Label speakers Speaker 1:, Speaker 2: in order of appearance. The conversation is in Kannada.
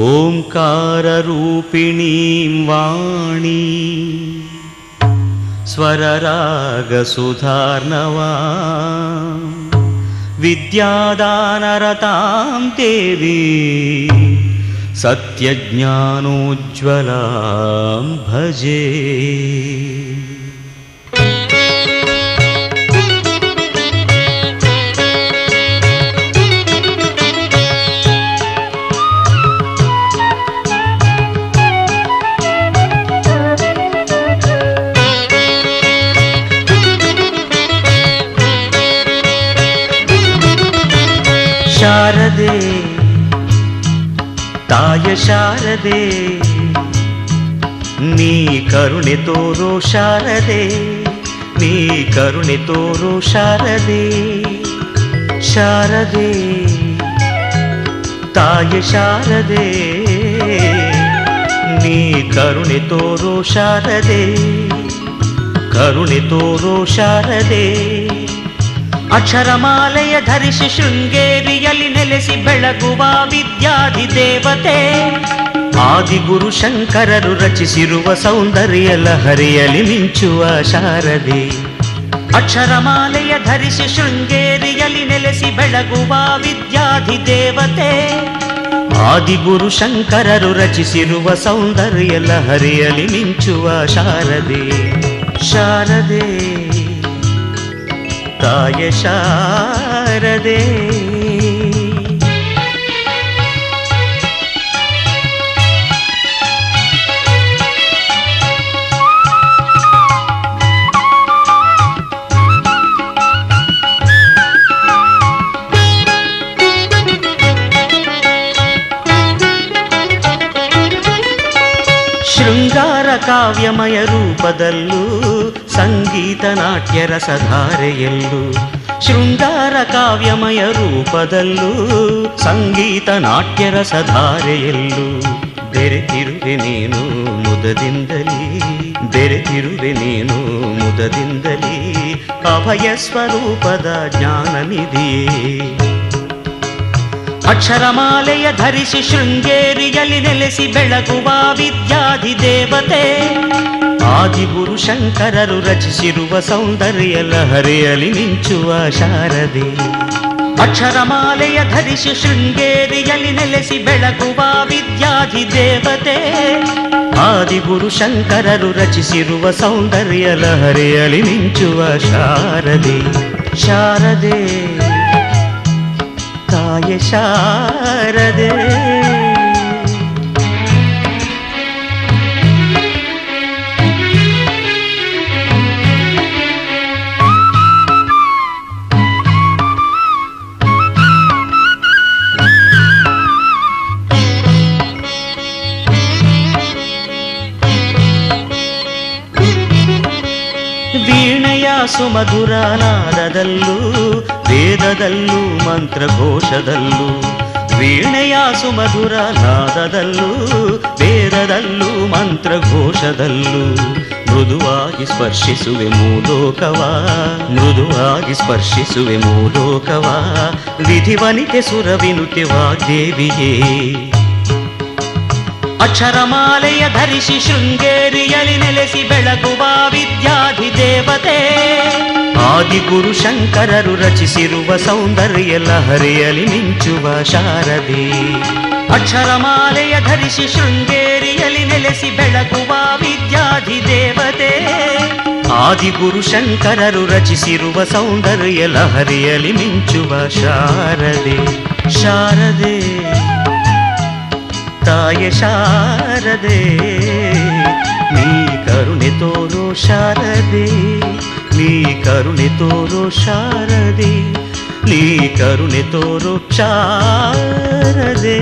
Speaker 1: ಓಂಕಾರರೂಪಿಣೀಂ ವಾಣಿ ಸ್ವರರಾಗಸುಧಾರ್ಣವಾ ವಿದ್ಯಾದಾನರತಾಂ ದೇವಿ ಸತ್ಯಜ್ಞಾನೋಜ್ವಲಾಂ ಭಜೆ. ಶಾರದೆ ತಾಯ ಶಾರದೆ ನೀ ಕರುಣೆ ತೋರೋ ಶಾರದೆ, ನೀ ಕರುಣೆ ತೋರೋ ಶಾರದೆ. ಶಾರದೆ ತಾಯ ಶಾರದೆ ನೀ ಕರುಣೆ ತೋರೋ ಶಾರದೆ, ಕರುಣೆ ತೋರೋ ಶಾರದೆ. ಅಕ್ಷರಮಾಲೆಯ ಧರಿಸಿ ಶೃಂಗೇರಿಯಲ್ಲಿ ನೆಲೆಸಿ ಬೆಳಗುವ ವಿದ್ಯಾಧಿದೇವತೆ, ಆದಿಗುರು ಶಂಕರರು ರಚಿಸಿರುವ ಸೌಂದರ್ಯ ಲಹರಿಯಲ್ಲಿ ಮಿಂಚುವ ಶಾರದೆ. ಅಕ್ಷರಮಾಲೆಯ ಧರಿಸಿ ಶೃಂಗೇರಿಯಲ್ಲಿ ನೆಲೆಸಿ ಬೆಳಗುವ ವಿದ್ಯಾಧಿದೇವತೆ, ಆದಿಗುರು ಶಂಕರರು ರಚಿಸಿರುವ ಸೌಂದರ್ಯ ಲಹರಿಯಲ್ಲಿ ಮಿಂಚುವ ಶಾರದೆ. ಶಾರದೆ ತಾಯ ಶಾರದೆ. ಶೃಂಗಾರ ಕಾವ್ಯಮಯ ರೂಪದಲ್ಲೂ ಸಂಗೀತ ನಾಟ್ಯ ರಸಧಾರೆಯಲ್ಲೂ, ಶೃಂಗಾರ ಕಾವ್ಯಮಯ ರೂಪದಲ್ಲೂ ಸಂಗೀತ ನಾಟ್ಯ ರಸಧಾರೆಯಲ್ಲೂ ಬೆರೆತಿರುವೆ ನೀನು ಮುದದಿಂದಲೇ, ಬೆರೆತಿರುವೆ ನೀನು ಮುದದಿಂದಲೇ ಅಭಯ ಸ್ವರೂಪದ ಜ್ಞಾನನಿಧಿಯೇ. ಅಕ್ಷರಮಾಲೆಯ ಧರಿಸಿ ಶೃಂಗೇರಿಯಲ್ಲಿ ನೆಲೆಸಿ ಬೆಳಗುವ ವಿದ್ಯಾಧಿದೇವತೆ, ಆದಿಗುರು ಶಂಕರರು ರಚಿಸಿರುವ ಸೌಂದರ್ಯ ಲಹರಿಯಲ್ಲಿ ಮಿಂಚುವ ಶಾರದೆ. ಅಕ್ಷರಮಾಲೆಯ ಧರಿಸಿ ಶೃಂಗೇರಿಯಲ್ಲಿ ನೆಲೆಸಿ ಬೆಳಗುವ ವಿದ್ಯಾಧಿದೇವತೆ, ಆದಿಗುರು ಶಂಕರರು ರಚಿಸಿರುವ ಸೌಂದರ್ಯ ಲಹರಿಯಲ್ಲಿ ಮಿಂಚುವ ಶಾರದೆ. ಶಾರದೆ ತಾಯ ಶಾರದೆ. ವೀಣೆಯ ಸುಮಧುರ ನಾದದಲ್ಲೂ ವೇದದಲ್ಲೂ ಮಂತ್ರಘೋಷದಲ್ಲೂ, ವೀಣೆಯ ಸುಮಧುರ ನಾದದಲ್ಲೂ ವೇದದಲ್ಲೂ ಮಂತ್ರಘೋಷದಲ್ಲೂ ಮೃದುವಾಗಿ ಸ್ಪರ್ಶಿಸುವೆ ಮೂಲೋಕವ, ಮೃದುವಾಗಿ ಸ್ಪರ್ಶಿಸುವೆ ಮೂಲೋಕವ ವಿಧಿವನಿತೆ ಸುರವಿನುತೆ ವಾಗ್ದೇವಿಯೇ. ಅಕ್ಷರಮಾಲೆಯ ಧರಿಸಿ ಶೃಂಗೇರಿಯಲ್ಲಿ ನೆಲೆಸಿ ಬೆಳಗುವ ವಿದ್ಯಾಧಿದೇವತೆ, ಆದಿಗುರು ಶಂಕರರು ರಚಿಸಿರುವ ಸೌಂದರ್ಯ ಲಹರಿಯಲ್ಲಿ ಮಿಂಚುವ ಶಾರದೆ. ಅಕ್ಷರಮಾಲೆಯ ಧರಿಸಿ ಶೃಂಗೇರಿಯಲ್ಲಿ ನೆಲೆಸಿ ಬೆಳಗುವ ವಿದ್ಯಾಧಿದೇವತೆ, ಆದಿಗುರು ಶಂಕರರು ರಚಿಸಿರುವ ಸೌಂದರ್ಯ ಲಹರಿಯಲ್ಲಿ ಮಿಂಚುವ ಶಾರದೆ. ಶಾರದೆ ತಾಯ ಶಾರದೆ ನೀ ಕರುಣೆ ತೋರೋ ಶಾರದೆ, ನೀ ಕರುಣೆ ತೋರೋ ಶಾರದೆ, ನೀ ಕರುಣೆ ತೋರೋ ಶಾರದೆ.